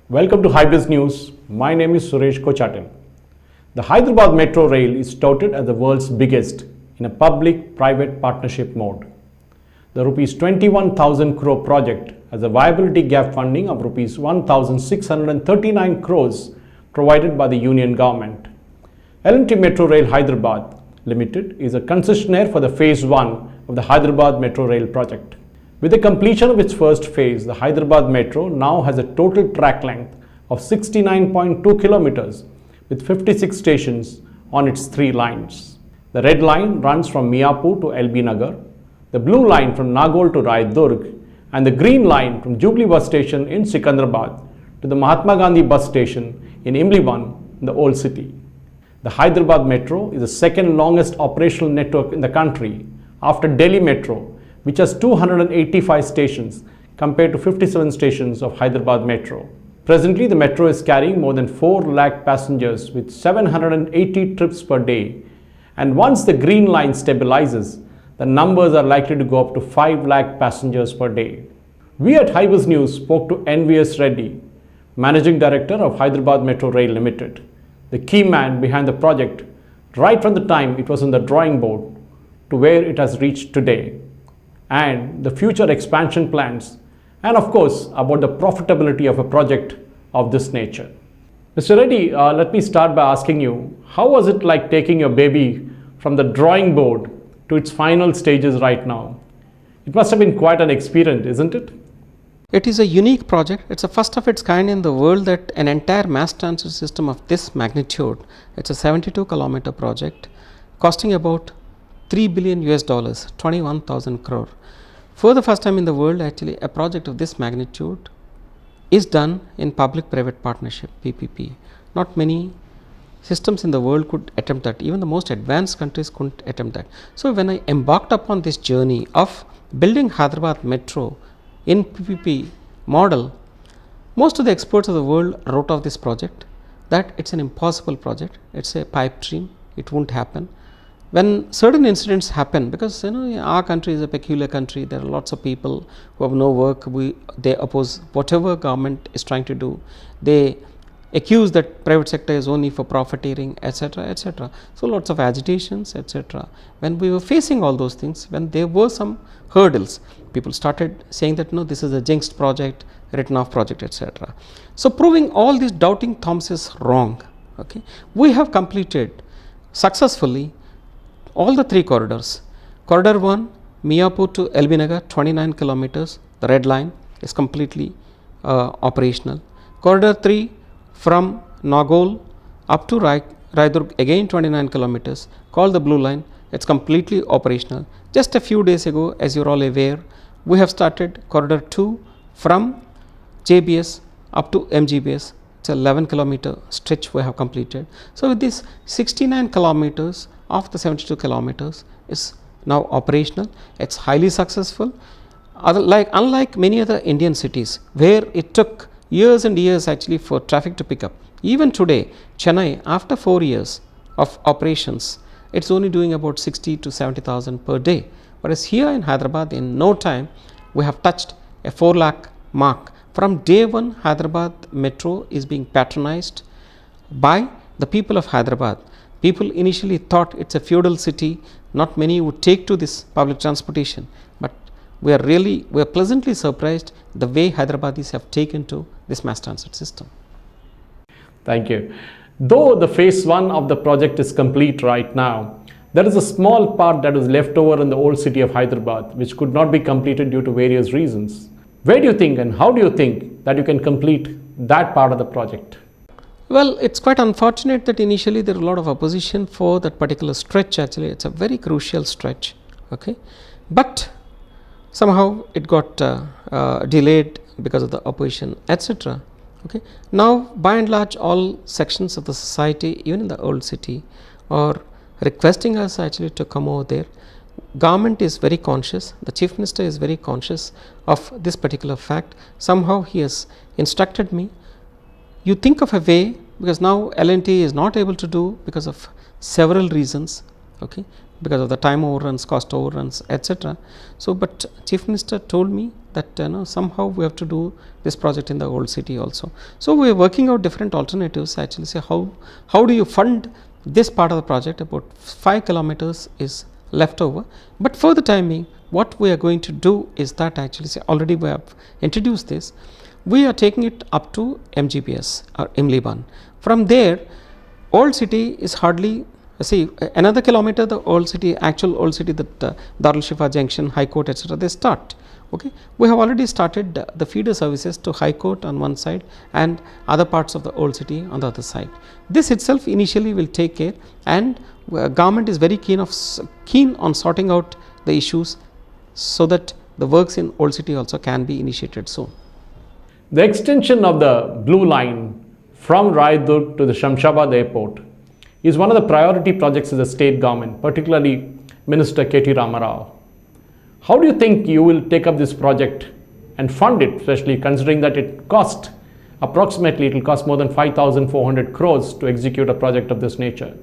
Welcome to Hybrids News. My name is Suresh Kochatin. The Hyderabad Metro Rail is touted as the world's biggest in a public-private partnership mode. The Rs 21,000 crore project has a viability gap funding of Rs 1,639 crores provided by the Union Government. L&T Metro Rail Hyderabad Limited is a concessionaire for the Phase 1 of the Hyderabad Metro Rail project. With the completion of its first phase, the Hyderabad Metro now has a total track length of 69.2 kilometers with 56 stations on its 3 lines. The red line runs from Miapur to LB Nagar, the blue line from Nagol to Raidurg, and the green line from Jubilee bus station in Sikandrabad to the Mahatma Gandhi bus station in Imliban in the Old City. The Hyderabad Metro is the second longest operational network in the country after Delhi Metro, which has 285 stations compared to 57 stations of Hyderabad Metro. Presently, the metro is carrying more than 4 lakh passengers with 780 trips per day. And once the green line stabilizes, the numbers are likely to go up to 5 lakh passengers per day. We at Hybrids News spoke to NVS Reddy, Managing Director of Hyderabad Metro Rail Limited, the key man behind the project right from the time it was on the drawing board to where it has reached today, and the future expansion plans, and of course about the profitability of a project of this nature. Mr. Reddy, let me start by asking you, how was it like taking your baby from the drawing board to its final stages right now? It must have been quite an experience, isn't it? It is a unique project. It's the first of its kind in the world that an entire mass transit system of this magnitude, it's a 72 kilometer project costing about $3 billion, 21,000 crore. For the first time in the world, actually, a project of this magnitude is done in public-private partnership, PPP. Not many systems in the world could attempt that. Even the most advanced countries couldn't attempt that. So when I embarked upon this journey of building Hyderabad Metro in PPP model, most of the experts of the world wrote off this project that it's an impossible project. It's a pipe dream. It won't happen. When certain incidents happen, because our country is a peculiar country, there are lots of people who have no work, they oppose whatever government is trying to do, they accuse that private sector is only for profiteering, etc., etc. So lots of agitations, etc. When we were facing all those things, when there were some hurdles, people started saying that no, this is a jinxed project, written off project, etc. So proving all these doubting Thomases wrong, okay, we have completed successfully all the 3 corridors. Corridor 1, Miapur to LB Nagar, 29 kilometers, the red line is completely operational. Corridor 3, from Nagol up to Raidurg, again 29 kilometers, called the blue line, it's completely operational. Just a few days ago, as you're all aware, we have started corridor 2 from JBS up to MGBS. It's an 11 kilometer stretch we have completed. So with this 69 kilometers of the 72 kilometers is now operational. It's highly successful. Unlike many other Indian cities where it took years and years actually for traffic to pick up. Even today, Chennai, after 4 years of operations, it's only doing about 60 to 70,000 per day. Whereas here in Hyderabad, in no time, we have touched a 4 lakh mark. From day one, Hyderabad Metro is being patronized by the people of Hyderabad. People initially thought it's a feudal city, not many would take to this public transportation, but we are pleasantly surprised the way Hyderabadis have taken to this mass transit system. Thank you. Though the phase 1 of the project is complete right now, there is a small part that is left over in the old city of Hyderabad which could not be completed due to various reasons. Where do you think and how do you think that you can complete that part of the project? Well, it's quite unfortunate that initially there is a lot of opposition for that particular stretch. Actually, it's a very crucial stretch, okay, but somehow it got delayed because of the opposition, etc. Okay. Now, by and large, all sections of the society, even in the old city, are requesting us actually to come over there. Government is very conscious, the Chief Minister is very conscious of this particular fact. Somehow he has instructed me, you think of a way, because now L&T is not able to do because of several reasons, okay, because of the time overruns, cost overruns, etc. So, but Chief Minister told me that somehow we have to do this project in the old city also. So, we are working out different alternatives actually. Say how do you fund this part of the project? About 5 kilometers is left over, but for the time being what we are going to do is that actually say already we have introduced this, we are taking it up to MGPS or Imliban. From there old city is hardly another kilometer, the old city, actual old city, that Darul Shifa Junction, High Court, etc. they start. Okay, we have already started the feeder services to High Court on one side and other parts of the old city on the other side. This itself initially will take care, and government is very keen on sorting out the issues so that the works in old city also can be initiated soon. The extension of the Blue Line from Raidurg to the Shamshabad airport is one of the priority projects of the state government, particularly Minister K.T. Ramarao. How do you think you will take up this project and fund it, especially considering that it will cost more than 5,400 crores to execute a project of this nature?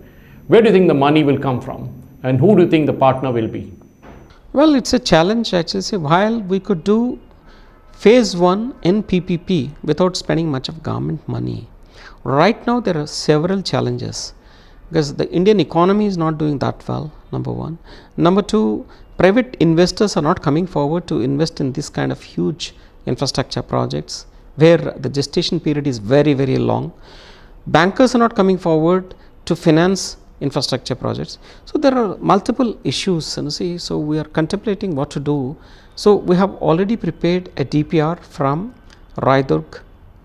Where do you think the money will come from, and who do you think the partner will be? Well, it's a challenge actually. See, while we could do phase 1 in PPP without spending much of government money, right now there are several challenges because the Indian economy is not doing that well, number one. Number two, private investors are not coming forward to invest in this kind of huge infrastructure projects where the gestation period is very, very long. Bankers are not coming forward to finance infrastructure projects. So, there are multiple issues, and see, so we are contemplating what to do. So, we have already prepared a DPR from Raidurg,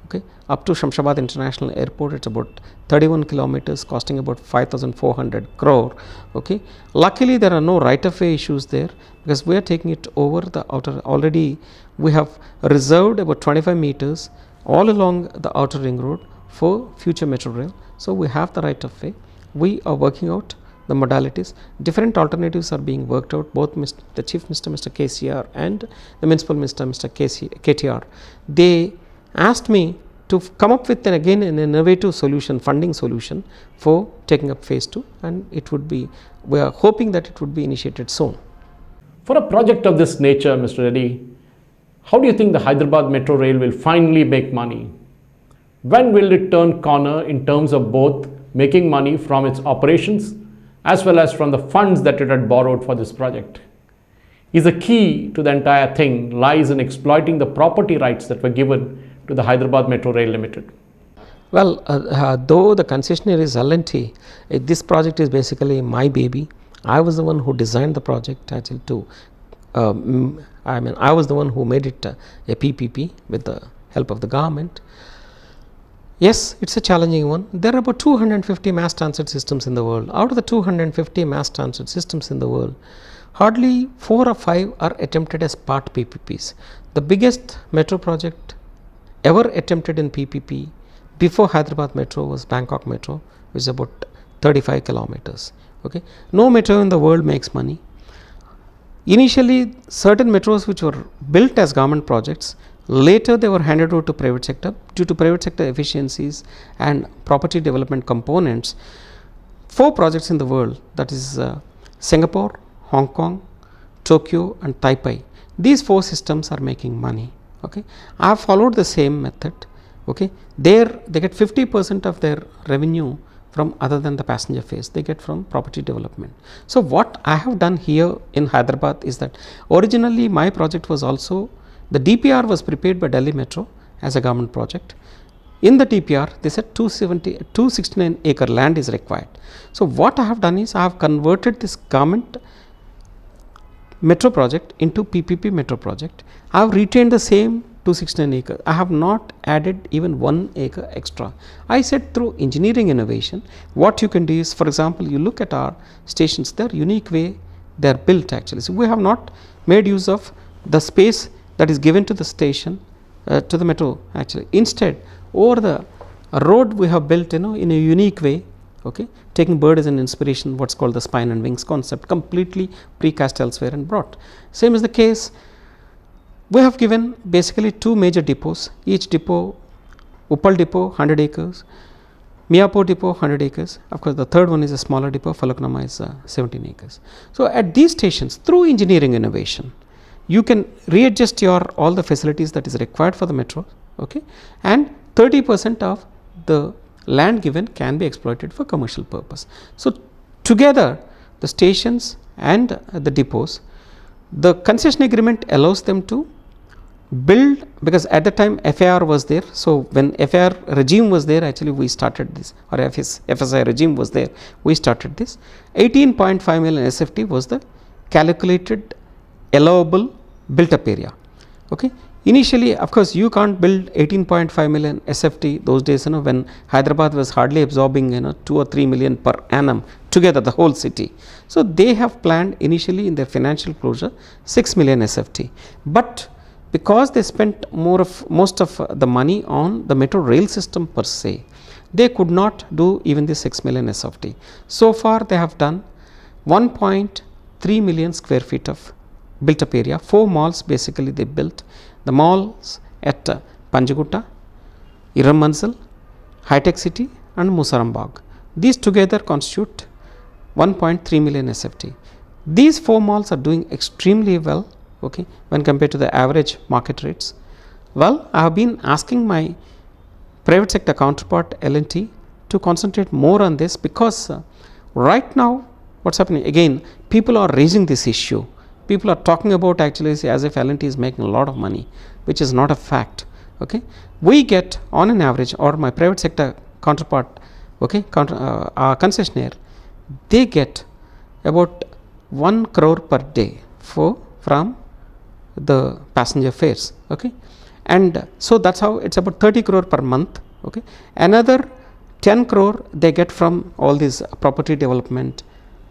okay, up to Shamshabad International Airport. It's about 31 kilometers costing about 5,400 crore. Okay. Luckily, there are no right of way issues there because we are taking it over the outer. Already we have reserved about 25 meters all along the outer ring road for future metro rail. So, we have the right of way. We are working out the modalities. Different alternatives are being worked out. Both the Chief Minister, Mr. KCR, and the Municipal Minister, Mr. KTR, they asked me to come up with an innovative solution, funding solution for taking up phase 2, and it would be, we are hoping that it would be initiated soon. For a project of this nature, Mr. Reddy, how do you think the Hyderabad Metro Rail will finally make money? When will it turn corner in terms of both making money from its operations as well as from the funds that it had borrowed for this project? Is the key to the entire thing lies in exploiting the property rights that were given to the Hyderabad Metro Rail Limited? Well, though the concessionaire is L&T, this project is basically my baby. I was the one who designed the project actually I was the one who made it a PPP with the help of the government. Yes, it's a challenging one. There are about 250 mass transit systems in the world. Out of the 250 mass transit systems in the world, hardly 4 or 5 are attempted as part PPPs. The biggest metro project ever attempted in PPP before Hyderabad Metro was Bangkok Metro, which is about 35 kilometers. Okay. No metro in the world makes money. Initially, certain metros which were built as government projects, later they were handed over to private sector due to private sector efficiencies and property development components. 4 projects in the world, that is Singapore, Hong Kong, Tokyo and Taipei. These 4 systems are making money. Okay. I have followed the same method. Okay. There they get 50% of their revenue from other than the passenger fares, they get from property development. So, what I have done here in Hyderabad is that originally my project was also, the DPR was prepared by Delhi Metro as a government project. In the DPR, they said 269 acre land is required. So, what I have done is I have converted this government metro project into PPP metro project. I have retained the same 269 acres. I have not added even 1 acre extra. I said through engineering innovation, what you can do is, for example, you look at our stations, they are unique way they are built actually. So, we have not made use of the space that is given to the station to the metro actually. Instead, over the road we have built in a unique way, okay, taking bird as an inspiration, what's called the spine and wings concept, completely precast elsewhere and brought. Same is the case, we have given basically 2 major depots, each depot, Uppal depot 100 acres, Miapur depot 100 acres. Of course, the third one is a smaller depot, Falaknuma is 17 acres. So, at these stations, through engineering innovation, you can readjust your all the facilities that is required for the metro, okay, and 30% of the land given can be exploited for commercial purpose. So, together the stations and the depots, the concession agreement allows them to build, because at the time FAR was there. So, when FAR regime was there, actually we started this, or FSI regime was there, we started this. 18.5 million SFT was the calculated allowable built up area. Okay. Initially, of course, you can't build 18.5 million SFT those days, when Hyderabad was hardly absorbing 2 or 3 million per annum together, the whole city. So, they have planned initially in their financial closure 6 million SFT, but because they spent most of the money on the metro rail system per se, they could not do even the 6 million SFT. So far, they have done 1.3 million square feet of built up area. 4 malls basically they built. The malls at Panjagutta, Iramansal, High Tech City and Musarambagh. These together constitute 1.3 million SFT. These 4 malls are doing extremely well, okay, when compared to the average market rates. Well, I have been asking my private sector counterpart L&T to concentrate more on this, because right now what is happening, again people are raising this issue. People are talking about actually as if L&T is making a lot of money, which is not a fact. Okay, we get on an average, or my private sector counterpart, okay, concessionaire, they get about 1 crore per day from the passenger fares. Okay, and so that's how it's about 30 crore per month. Okay, another 10 crore they get from all this property development,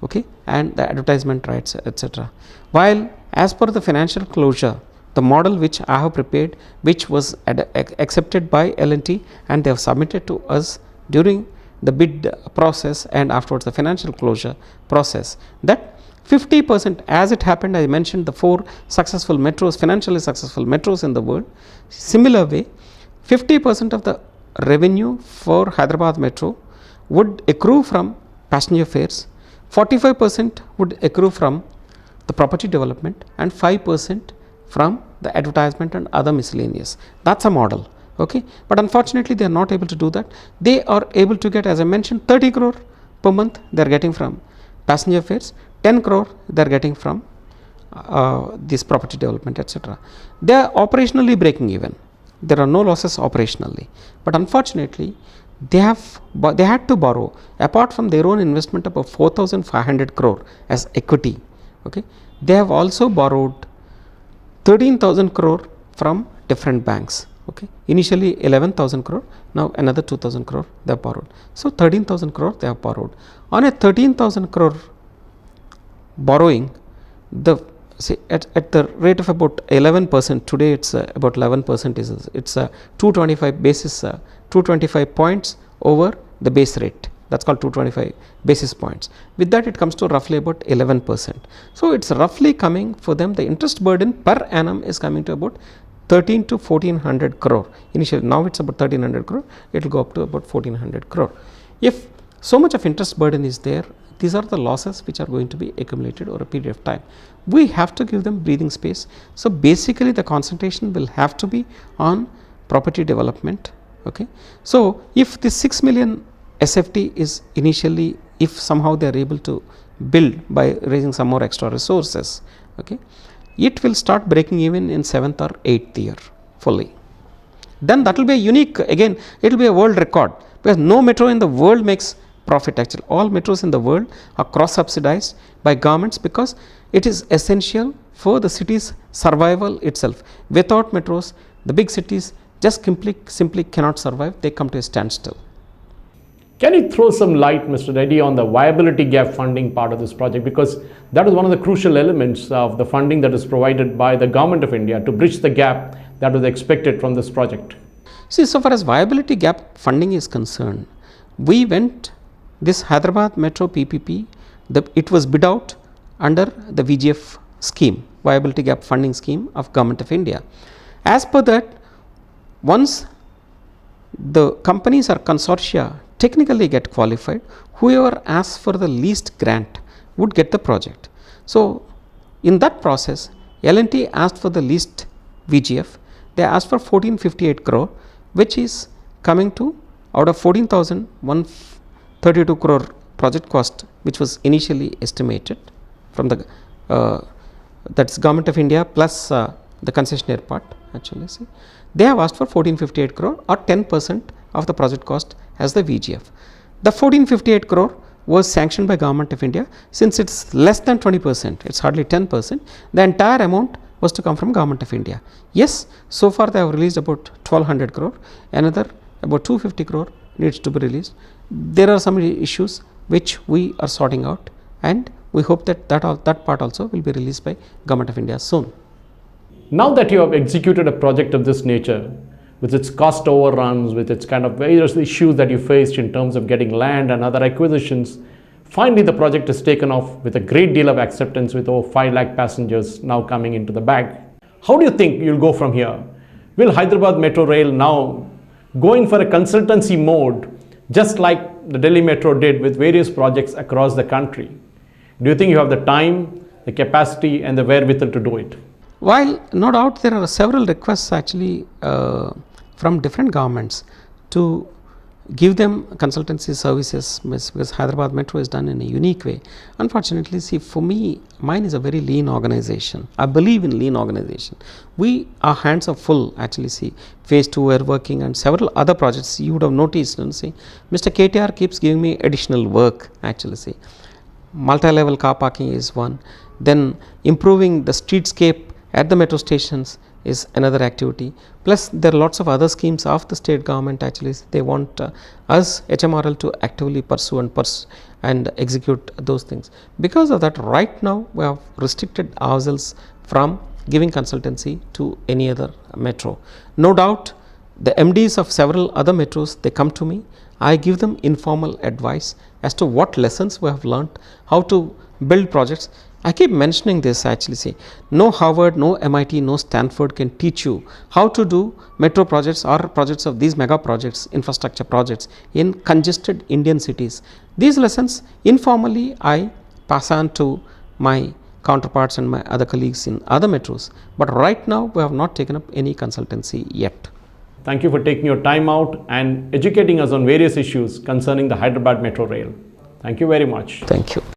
okay, and the advertisement rights, etc. While as per the financial closure, the model which I have prepared, which was accepted by L&T and they have submitted to us during the bid process and afterwards the financial closure process, that 50%, as it happened, I mentioned the 4 successful metros, financially successful metros in the world. Similar way, 50% of the revenue for Hyderabad metro would accrue from passenger fares, 45% would accrue from the property development, and 5% from the advertisement and other miscellaneous. That's a model. Okay, but unfortunately they are not able to do that. They are able to get, as I mentioned, 30 crore per month they are getting from passenger fares, 10 crore they are getting from this property development, etc. They are operationally breaking even. There are no losses operationally, but unfortunately they had to borrow, apart from their own investment, about 4,500 crore as equity. Okay, they have also borrowed 13,000 crore from different banks. Okay, initially 11,000 crore, now another 2,000 crore they have borrowed. So 13,000 crore they have borrowed. On a 13,000 crore borrowing, at the rate of about 11%, today it's about 11%, it's 225 points over the base rate. That's called 225 basis points. With that, it comes to roughly about 11%. So it's roughly coming for them, the interest burden per annum is coming to about 13 to 1400 crore. Initially, now it's about 1300 crore, it will go up to about 1400 crore. If so much of interest burden is there, these are the losses which are going to be accumulated over a period of time. We have to give them breathing space. So basically the concentration will have to be on property development. Okay, so if this 6 million SFT is initially, if somehow they are able to build by raising some more extra resources, okay, it will start breaking even in 7th or 8th year fully. Then that will be a unique, again it will be a world record, because no metro in the world makes profit. Actually all metros in the world are cross subsidized by governments, because it is essential for the city's survival itself. Without metros, the big cities just simply cannot survive, they come to a standstill. Can you throw some light, Mr. Reddy, on the viability gap funding part of this project, because that is one of the crucial elements of the funding that is provided by the Government of India to bridge the gap that was expected from this project? See, so far as viability gap funding is concerned, we went this Hyderabad Metro PPP, it was bid out under the VGF scheme, viability gap funding scheme of Government of India. As per that, once the companies or consortia technically get qualified. Whoever asks for the least grant would get the project. So, in that process, L&T asked for the least VGF. They asked for 1458 crore, which is coming to out of 14,132 crore project cost, which was initially estimated from the that's Government of India plus the concessionaire part. Actually, see, they have asked for 1458 crore or 10% of the project cost as the VGF. The 1458 crore was sanctioned by Government of India. Since it's less than 20%, it's hardly 10%, the entire amount was to come from Government of India. Yes, so far they have released about 1200 crore, another about 250 crore needs to be released. There are some issues which we are sorting out, and we hope that that part also will be released by Government of India soon. Now that you have executed a project of this nature, with its cost overruns, with its kind of various issues that you faced in terms of getting land and other acquisitions, finally the project is taken off with a great deal of acceptance, with over 5 lakh passengers now coming into the bag. How do you think you'll go from here? Will Hyderabad Metro Rail now going for a consultancy mode, just like the Delhi Metro did with various projects across the country? Do you think you have the time, the capacity and the wherewithal to do it? While no doubt there are several requests actually from different governments to give them consultancy services, because Hyderabad Metro is done in a unique way. Unfortunately, see, for me, mine is a very lean organization. I believe in lean organization. Our hands are full actually. See, phase 2 we're working and several other projects you would have noticed, and see, Mr. KTR keeps giving me additional work actually. See, multi-level car parking is one, then improving the streetscape at the metro stations is another activity, plus there are lots of other schemes of the state government. Actually, they want us HMRL to actively pursue and execute those things. Because of that, right now we have restricted ourselves from giving consultancy to any other metro. No doubt the MDs of several other metros, they come to me, I give them informal advice as to what lessons we have learnt, how to build projects. I keep mentioning this actually. See, no Harvard, no MIT, no Stanford can teach you how to do metro projects or projects of these mega projects, infrastructure projects in congested Indian cities. These lessons informally I pass on to my counterparts and my other colleagues in other metros, but right now we have not taken up any consultancy yet. Thank you for taking your time out and educating us on various issues concerning the Hyderabad Metro Rail. Thank you very much. Thank you.